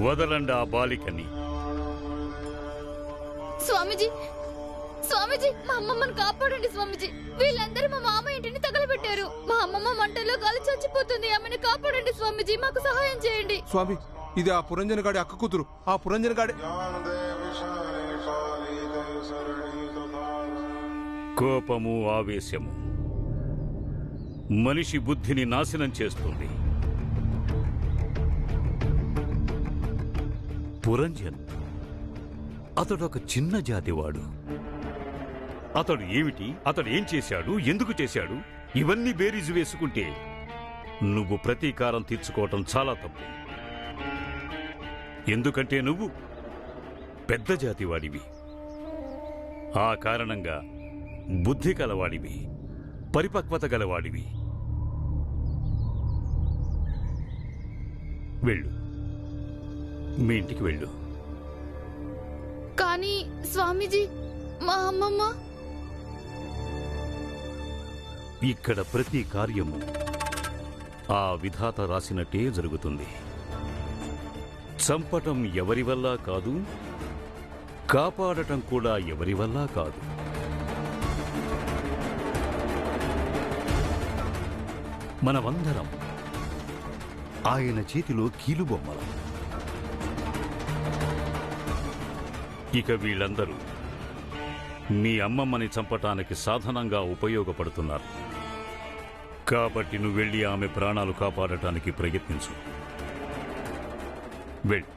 వదలండి ఆ బాలికని. స్వామీజీ, స్వామీజీ, మా అమ్మమ్మను కాపాడండి స్వామీజీ. వీళ్ళందరూ మా మామ ఇంటిని తగలబెట్టారు. మా అమ్మమ్మ మంటల్లో కాలి చచ్చిపోతుంది. ఆమెను కాపాడండి స్వామీజీ, మాకు సహాయం చేయండి. స్వామి, ఇది ఆ పురంజన గాడి అక్క కూతురు. ఆ పురంజన గాడి కోపము, ఆవేశము మనిషి బుద్ధిని నాశనం చేస్తుంది. పురంజన్ అతడొక చిన్న జాతివాడు. అతడు ఏమిటి, అతడు ఏం చేశాడు, ఎందుకు చేశాడు, ఇవన్నీ బేరీజు వేసుకుంటే నువ్వు ప్రతీకారం తీర్చుకోవటం చాలా తప్పు. ఎందుకంటే నువ్వు పెద్ద జాతివాడివి. ఆ కారణంగా బుద్ధి కలవాడివి, పరిపక్వత గలవాడివి. వెళ్ళు, మీ ఇంటికి వెళ్ళు. కానీ స్వామీజీ, మా అమ్మమ్మ. ఇక్కడ ప్రతి కార్యము ఆ విధాత రాసినట్టే జరుగుతుంది. చంపటం ఎవరి వల్ల కాదు, కాపాడటం కూడా ఎవరి వల్ల కాదు. మనమందరం ఆయన చేతిలో కీలుబొమ్మలం. ఇక వీళ్ళందరూ మీ అమ్మమ్మని చంపటానికి సాధనంగా ఉపయోగపడుతున్నారు. కాబట్టి నువ్వు వెళ్ళి ఆమె ప్రాణాలు కాపాడటానికి ప్రయత్నించు. వెళ్ళు,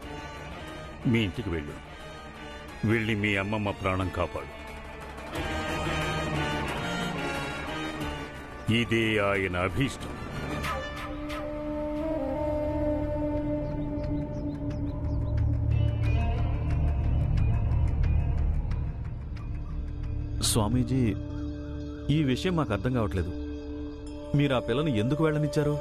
మీ ఇంటికి వెళ్ళు. వెళ్ళి మీ అమ్మమ్మ ప్రాణం కాపాడు. ఇదే ఆయన అభీష్టం. స్వామీజీ, ఈ విషయం మాకు అర్థం కావట్లేదు. మీరు ఆ పిల్లని ఎందుకు వెళ్ళనిచ్చారు?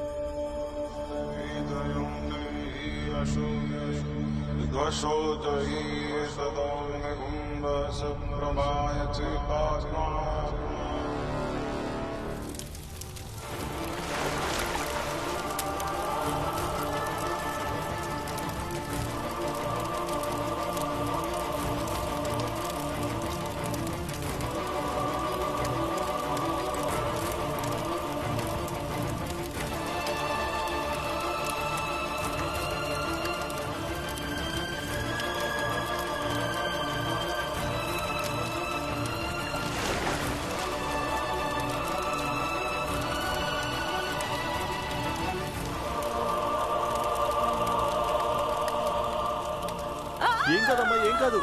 ఏం కాదమ్మా, ఏం కాదు,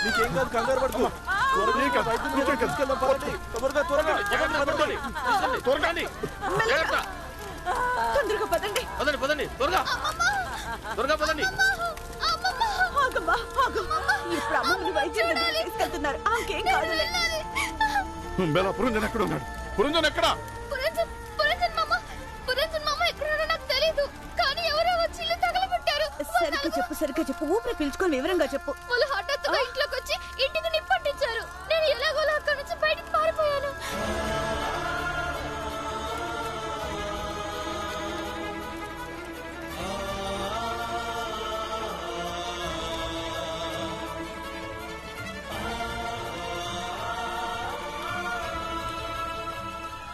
నీకేం కాదు, కంగారు పడుకో. త్వరగా త్వరగా తొందరగా పదండి, పదండి పదండి, త్వరగా త్వరగా పదండి. ఇప్పుడు అమ్మని వైద్యం దగ్గరికి తీసుకెళ్తున్నారు. ఆమెకేం కాదులే. పురంజన్ ఎక్కడ ఉన్నాడు? పురంజన్ ఎక్కడా? సరిగ్గా చెప్పు, ఊపిరి పీల్చుకొని వివరంగా చెప్పు. వాళ్ళు హఠాత్తుగా ఇంట్లోకి వచ్చి ఇంటికి నిప్పంటించారు. నేను ఎలాగోలా అక్కడి నుంచి బయటికి పారిపోయాను.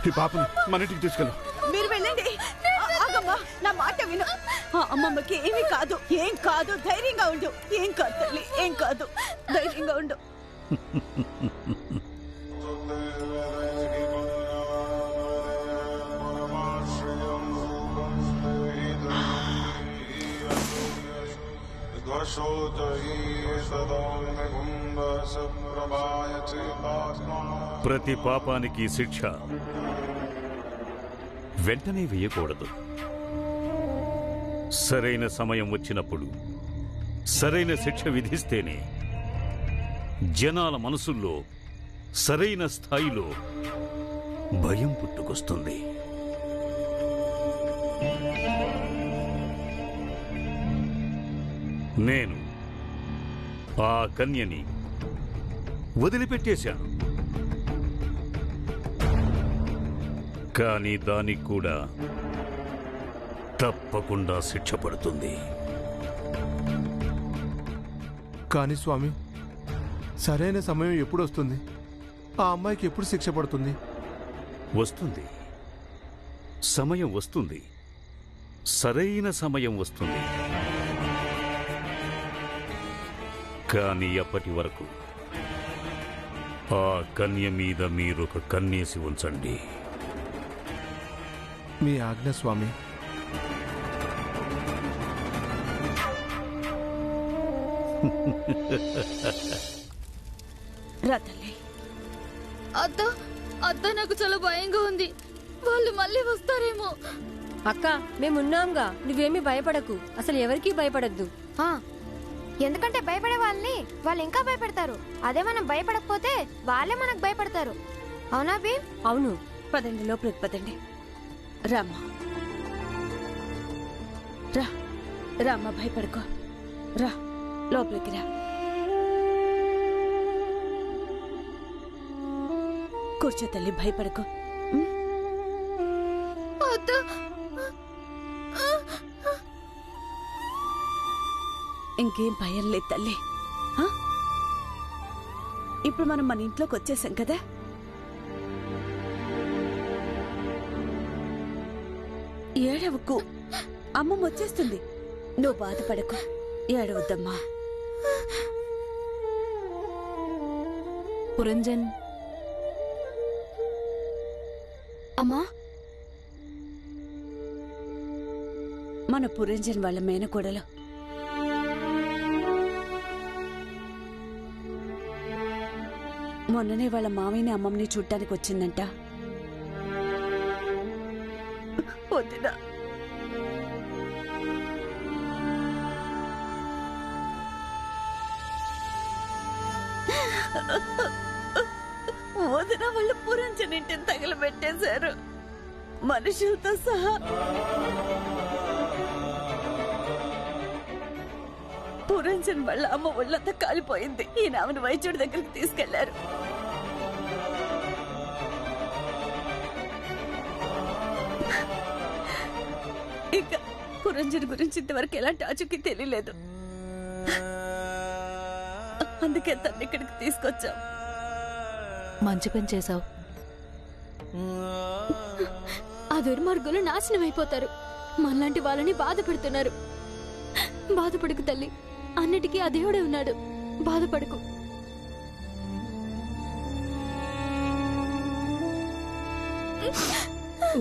ఈ పాపని మన ఇంటికి తీసుకెళ్ళు. మీరు వెళ్ళండి. ఆగమ్మా, నా మాట విను. అమ్మమ్మకి ఏమీ కాదు, ఏం కాదు. ధైర్యంగా ఉండు. ఏం కాదు తల్లి, ఏం కాదు. ధైర్యంగా ఉండు. ప్రతి పాపానికి శిక్ష వెంటనే వేయకూడదు. సరైన సమయం వచ్చినప్పుడు సరైన శిక్ష విధిస్తేనే జనాల మనసుల్లో సరైన స్థాయిలో భయం పుట్టుకొస్తుంది. నేను ఆ కన్యని వదిలిపెట్టేశాను. కానీ దానికి కూడా తప్పకుండా శిక్ష పడుతుంది. కానీ స్వామి, సరైన సమయం ఎప్పుడు వస్తుంది? ఆ అమ్మాయికి ఎప్పుడు శిక్ష పడుతుంది? వస్తుంది, సమయం వస్తుంది, సరైన సమయం వస్తుంది. కానీ అప్పటి వరకు ఆ కన్య మీద మీరొక కన్నేసి ఉంచండి. మీ ఆజ్ఞ స్వామి. రా తల్లి. అత్త అత్త నాకు చాలా భయంగా ఉంది. వాళ్ళు మళ్ళీ వస్తారేమో. అక్క మేమున్నాంగా, నువ్వేమీ భయపడకు. అసలు ఎవరికీ భయపడద్దు. ఎందుకంటే భయపడే వాళ్ళని వాళ్ళు ఇంకా భయపడతారు. అదే మనం భయపడకపోతే వాళ్ళే మనకు భయపడతారు. అవునా భీమ్? అవును. పదండి, లోపలికి పదండి. రామ్మా, రా. రామ్మా, భయపడుకో. రా, లోపలికి రా. కూర్చో తల్లి, భయపడుకో. అత్త ఇంకేం భయం లేదు తల్లి. ఇప్పుడు మనం మన ఇంట్లోకి వచ్చేసాం కదా. ఏడవకు, అమ్మమ్మ వచ్చేస్తుంది. నువ్వు బాధపడకు, ఏడవద్దమ్మా. పురంజన్, అమ్మా, మన పురంజన్ వాళ్ళ మేనకోడలు. మొన్ననే వాళ్ళ మామయ్యని అమ్మమ్మని చూడ్డానికి వచ్చిందంట. వదినా, వదిన వాళ్ళు పురంజన్ ఇంటిని తగలబెట్టేశారు, మనుషులతో సహా. పురంజన్ వాళ్ళ అమ్మ ఒళ్ళంతా కాలిపోయింది. ఈయన ఆమెను వైద్యుడి దగ్గరికి తీసుకెళ్లారు. ఇంకా పురంజన్ గురించి ఇంతవరకు ఎలాంటి ఆచూకీ తెలియలేదు. అందుకే తను ఇక్కడికి తీసుకొచ్చాం. మంచి పని చేశావు. ఆ దుర్మార్గులు నాశనం అయిపోతారు. మనలాంటి వాళ్ళని బాధ పెడుతున్నారు. బాధపడుకు తల్లి, అన్నిటికీ ఆ దేవుడే ఉన్నాడు. బాధపడుకు.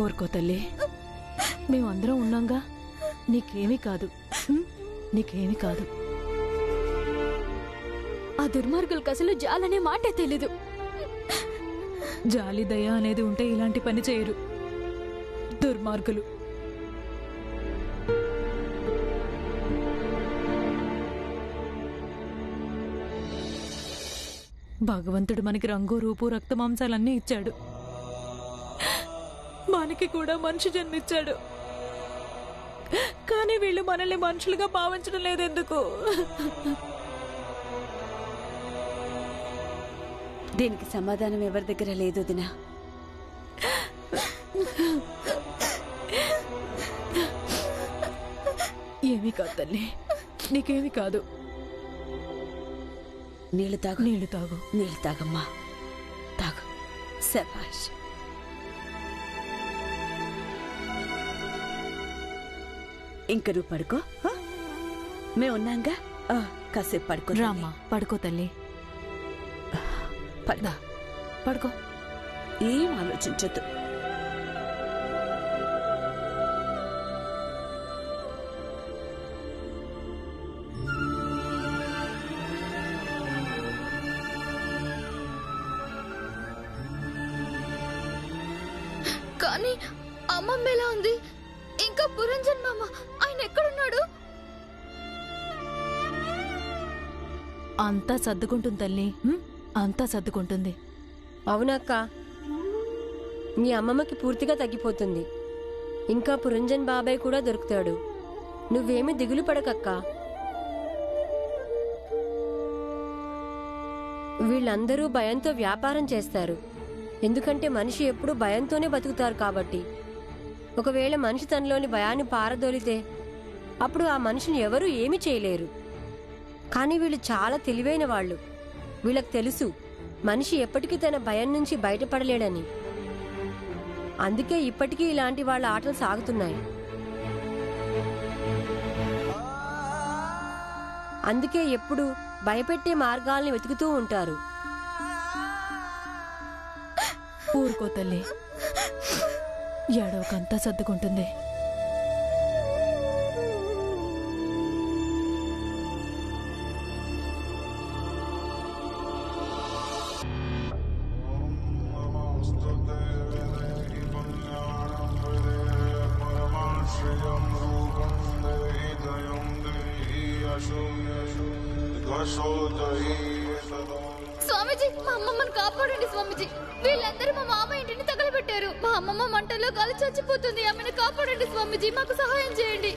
ఊరుకో తల్లి, మేమందరం ఉన్నాంగా. నీకేమీ కాదు, నీకేమీ కాదు. ఆ దుర్మార్గులకు అసలు జాలనే మాటే తెలీదు. జాలి దయ అనేది ఉంటే ఇలాంటి పని చేయరు దుర్మార్గులు. భగవంతుడు మనకి రంగు, రూపు, రక్తమాంసాలన్నీ ఇచ్చాడు. మనకి కూడా మనిషి జన్మిచ్చాడు. కానీ వీళ్ళు మనల్ని మనుషులుగా భావించడం లేదెందుకు? దీనికి సమాధానం ఎవరి దగ్గర లేదు వదినా. ఏమీ కాదు తల్లి, నీకేమీ కాదు. నీళ్లు తాగు, నీళ్లు తాగు. నీళ్లు తాగమ్మా, తాగు. శభాష్. ఇంక నువ్వు పడుకో. మేమున్నాంగా, కాసేపు పడుకో. రామ్మా, పడుకో తల్లి. పడదా, పడుకో. ఏం ఆలోచించొద్దు. కానీ అమ్మమ్మ ఎలా ఉంది? ఇంకా పురంజన్ మామ, ఆయన ఎక్కడున్నాడు? అంతా సర్దుకుంటుంది తల్లి, అంతా సర్దుకుంటుంది. అవునక్క, నీ అమ్మమ్మకి పూర్తిగా తగ్గిపోతుంది. ఇంకా పురంజన్ బాబాయ్ కూడా దొరుకుతాడు. నువ్వేమీ దిగులు పడకక్క. వీళ్ళందరూ భయంతో వ్యాపారం చేస్తారు. ఎందుకంటే మనిషి ఎప్పుడూ భయంతోనే బతుకుతారు కాబట్టి. ఒకవేళ మనిషి తనలోని భయాన్ని పారదోలితే అప్పుడు ఆ మనిషిని ఎవరూ ఏమీ చేయలేరు. కానీ వీళ్ళు చాలా తెలివైన వాళ్ళు. వీళ్ళకి తెలుసు మనిషి ఎప్పటికీ తన భయం నుంచి బయటపడలేడని. అందుకే ఇప్పటికీ ఇలాంటి వాళ్ళ ఆటలు సాగుతున్నాయి. అందుకే ఎప్పుడు భయపెట్టే మార్గాల్ని వెతుకుతూ ఉంటారు. ఊరుకో తల్లి, ఏడవకంతా సర్దుకుంటుంది. స్వామీజీ, మా అమ్మమ్మని కాపాడండి స్వామీజీ. వీళ్ళందరూ మా మామ ఇంటిని తగలబెట్టారు. మా అమ్మమ్మ మంటల్లో కాలి చచ్చిపోతుంది. ఆమెను కాపాడండి స్వామీజీ, మాకు సహాయం చేయండి.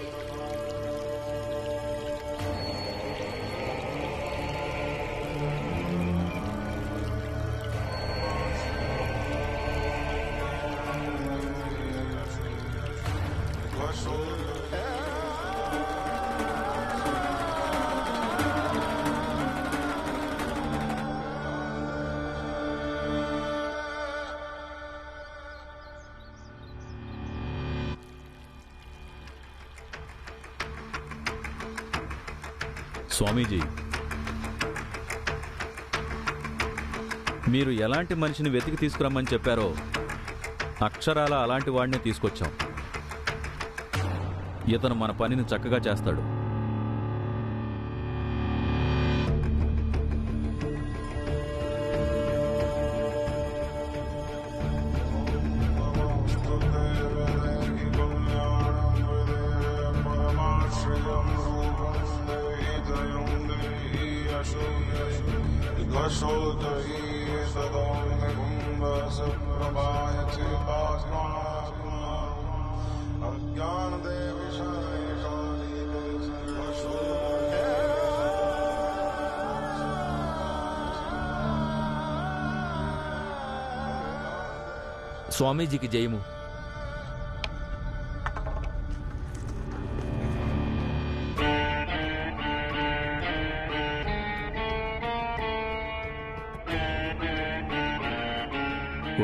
స్వామీజీ, మీరు ఎలాంటి మనిషిని వెతికి తీసుకురమ్మని చెప్పారో అక్షరాల అలాంటి వాడినే తీసుకొచ్చాం. ఇతను మన పనిని చక్కగా చేస్తాడు. స్వామీజీకి జయము.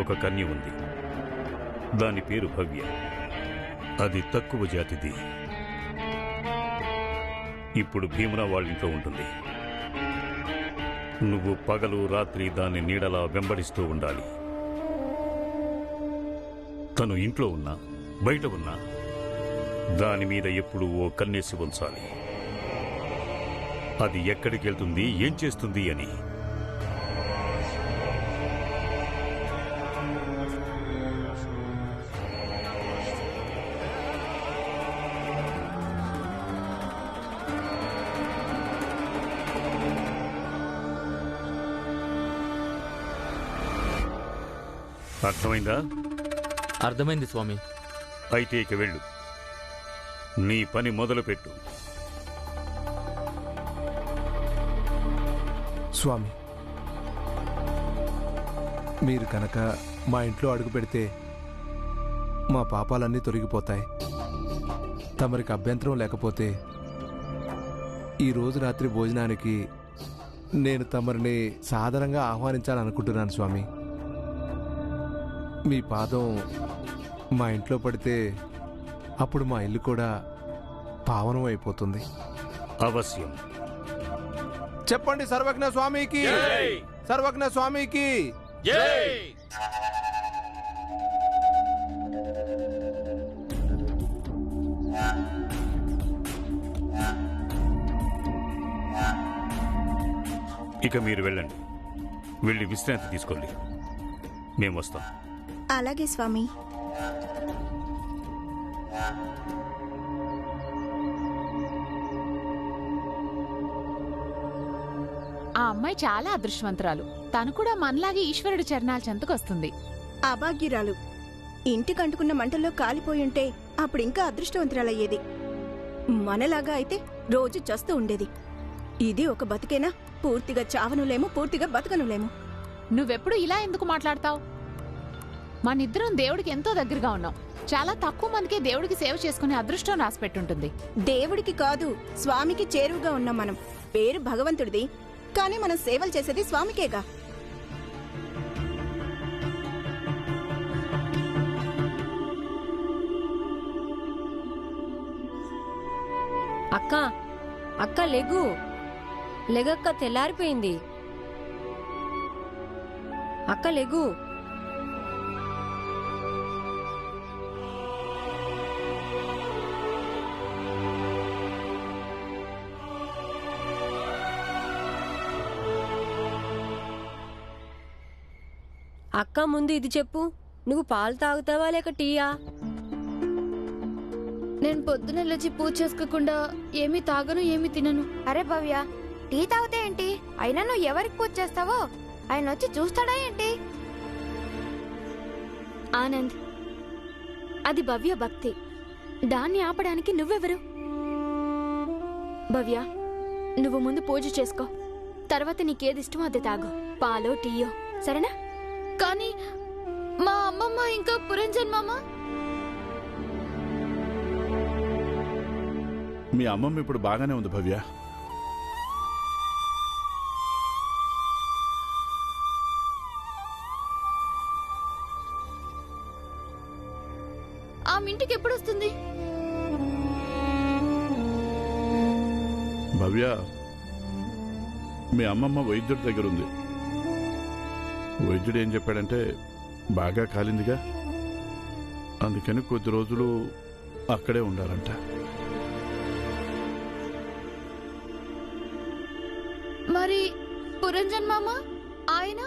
ఒక కన్య ఉంది. దాని పేరు భవ్య. అది తక్కువ జాతిది. ఇప్పుడు భీమరా వాళ్ళింట్లో ఉంటుంది. నువ్వు పగలు రాత్రి దాన్ని నీడలా వెంబడిస్తూ ఉండాలి. తను ఇంట్లో ఉన్నా బయట ఉన్నా దాని మీద ఎప్పుడూ ఓ కన్నేసి ఉంచాలి. అది ఎక్కడికి వెళ్తుంది, ఏం చేస్తుంది అని. అర్థమైందా? అర్థమైంది స్వామి. అయితే ఇక వెళ్ళు, నీ పని మొదలుపెట్టు. స్వామి, మీరు కనుక మా ఇంట్లో అడుగు పెడితే మా పాపాలన్నీ తొలగిపోతాయి. తమరికి అభ్యంతరం లేకపోతే ఈరోజు రాత్రి భోజనానికి నేను తమరిని సాదరంగా ఆహ్వానించాలనుకుంటున్నాను స్వామి. మీ పాదం మా ఇంట్లో పడితే అప్పుడు మా ఇల్లు కూడా పావనం అయిపోతుంది. అవశ్యం. చెప్పండి సర్వజ్ఞ స్వామికి, సర్వజ్ఞ స్వామికి. ఇక మీరు వెళ్ళండి. వెళ్ళి విశ్రాంతి తీసుకోండి. మేము వస్తాం. అలాగే స్వామి. ఆ అమ్మాయి చాలా అదృష్టవంతురాలు. తను కూడా మనలాగే ఈశ్వరుడి చరణాల చెంతకొస్తుంది. అభాగ్యురాలు. ఇంటికంటుకున్న మంటల్లో కాలిపోయుంటే అప్పుడింకా అదృష్టవంతురాలయ్యేది. మనలాగా అయితే రోజు చస్తూ ఉండేది. ఇది ఒక బతికేనా? పూర్తిగా చావనులేము, పూర్తిగా బతకనులేము. నువ్వెప్పుడు ఇలా ఎందుకు మాట్లాడతావు? మనిద్దరం దేవుడికి ఎంతో దగ్గరగా ఉన్నాం. చాలా తక్కువ మందికే దేవుడికి సేవ చేసుకునే అదృష్టం రాసిపెట్టుంటుంది. దేవుడికి కాదు, స్వామికి చేరువుగా ఉన్నాం మనం. పేరు భగవంతుడిది, కానీ మనం సేవలు చేసేది స్వామికేగా. అక్క అక్క లెగు లెగక్క, తెల్లారిపోయింది. అక్క లెగు. అక్క ముందు ఇది చెప్పు, నువ్వు పాలు తాగుతావా లేక టీయా? నేను పొద్దున లేచి పూజ చేసుకోకుండా ఏమీ తాగను, ఏమీ తినను. అరే భవ్య, టీ తాగితే ఏంటి? అయినా నువ్వు ఎవరికి పూజ చేస్తావో ఆయన వచ్చి చూస్తాడా ఏంటి? ఆనంద్, అది భవ్య భక్తి, దాన్ని ఆపడానికి నువ్వెవరు? భవ్య, నువ్వు ముందు పూజ చేసుకో, తర్వాత నీకేది ఇష్టమో అది తాగు, పాలో టీయో, సరేనా? కానీ మా అమ్మమ్మ ఇంకా పురంజన్ మామ. మీ అమ్మమ్మ ఇప్పుడు బాగానే ఉంది భవ్య. ఆమె ఇంటికి ఎప్పుడు వస్తుంది? భవ్య, మీ అమ్మమ్మ వైద్యుడి దగ్గర ఉంది. వైద్యుడు ఏం చెప్పాడంటే బాగా కాలిందిగా, అందుకని కొద్ది రోజులు అక్కడే ఉండాలంట. మరి పురంజన్ మామ ఆయన?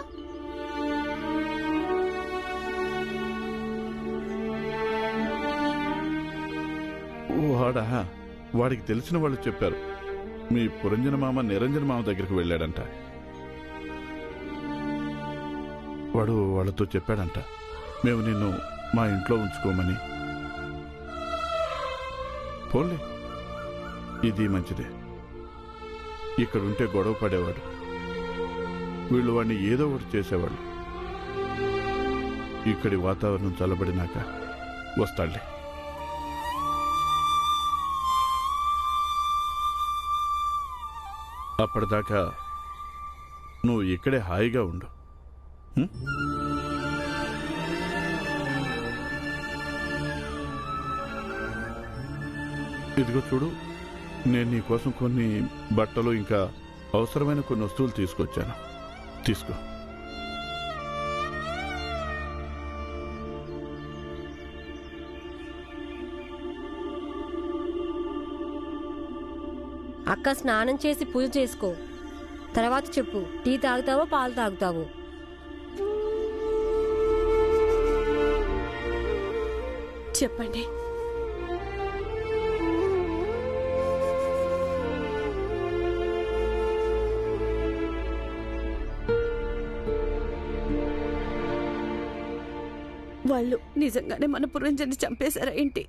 వాడా, వాడికి తెలిసిన వాళ్ళు చెప్పారు, మీ పురంజన మామ నిరంజన మామ దగ్గరికి వెళ్ళాడంట. వాడు వాళ్ళతో చెప్పాడంట, మేము నిన్ను మా ఇంట్లో ఉంచుకోమని. పోన్లే, ఇది మంచిదే. ఇక్కడుంటే గొడవ పడేవాడు, వీళ్ళు వాడిని ఏదో ఒకటి చేసేవాళ్ళు. ఇక్కడి వాతావరణం చల్లబడినాక వస్తాడులే. అప్పటిదాకా నువ్వు ఇక్కడే హాయిగా ఉండు. ఇదిగో చూడు, నేను నీకోసం కొన్ని బట్టలు ఇంకా అవసరమైన కొన్ని వస్తువులు తీసుకొచ్చాను, తీసుకో. అక్క స్నానం చేసి పూజ చేసుకో, తర్వాత చెప్పు, టీ తాగుతావో పాలు తాగుతావో? చెప్పండి. వాళ్ళు నిజంగానే మన పురంజన్ని చంపేశారా ఏంటి?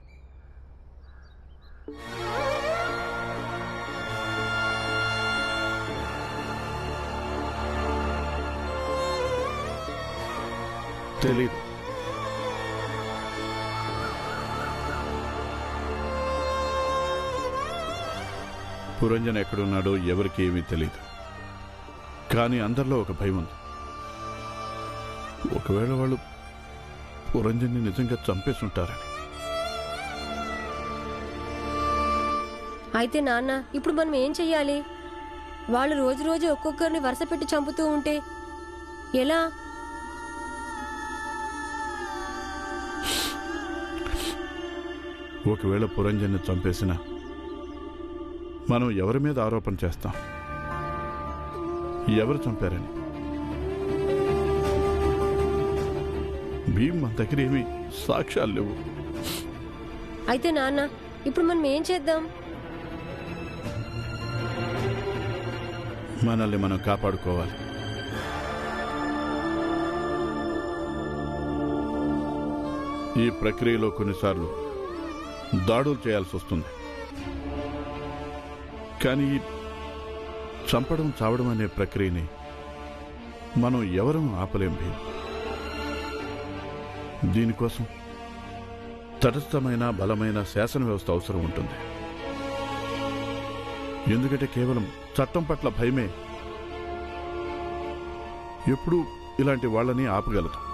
తెలీదు. పురంజన్ ఎక్కడున్నాడో ఎవరికి ఏమీ తెలీదు. కానీ అందరిలో ఒక భయం ఉంది, ఒకవేళ వాళ్ళు పురంజన్ని నిజంగా చంపేస్తుంటారని. అయితే నాన్న, ఇప్పుడు మనం ఏం చెయ్యాలి? వాళ్ళు రోజు రోజు ఒక్కొక్కరిని వరుస పెట్టి చంపుతూ ఉంటే ఎలా? ఒకవేళ పురంజన్ని చంపేసినా మనం ఎవరి మీద ఆరోపణ చేస్తాం? ఎవరు చంపారని? భీమ్ మన దగ్గర ఏమీ సాక్ష్యాలు లేవు. అయితే నాన్న, ఇప్పుడు మనం ఏం చేద్దాం? మనల్ని మనం కాపాడుకోవాలి. ఈ ప్రక్రియలో కొన్నిసార్లు దాడులు చేయాల్సి వస్తుంది, కానీ చంపడం చావడం అనే ప్రక్రియని మనం ఎవరూ ఆపలేం భీమ్. దీనికోసం తటస్థమైన బలమైన శాసన వ్యవస్థ అవసరం ఉంటుంది. ఎందుకంటే కేవలం చట్టం పట్ల భయమే ఎప్పుడూ ఇలాంటి వాళ్ళని ఆపగలదు.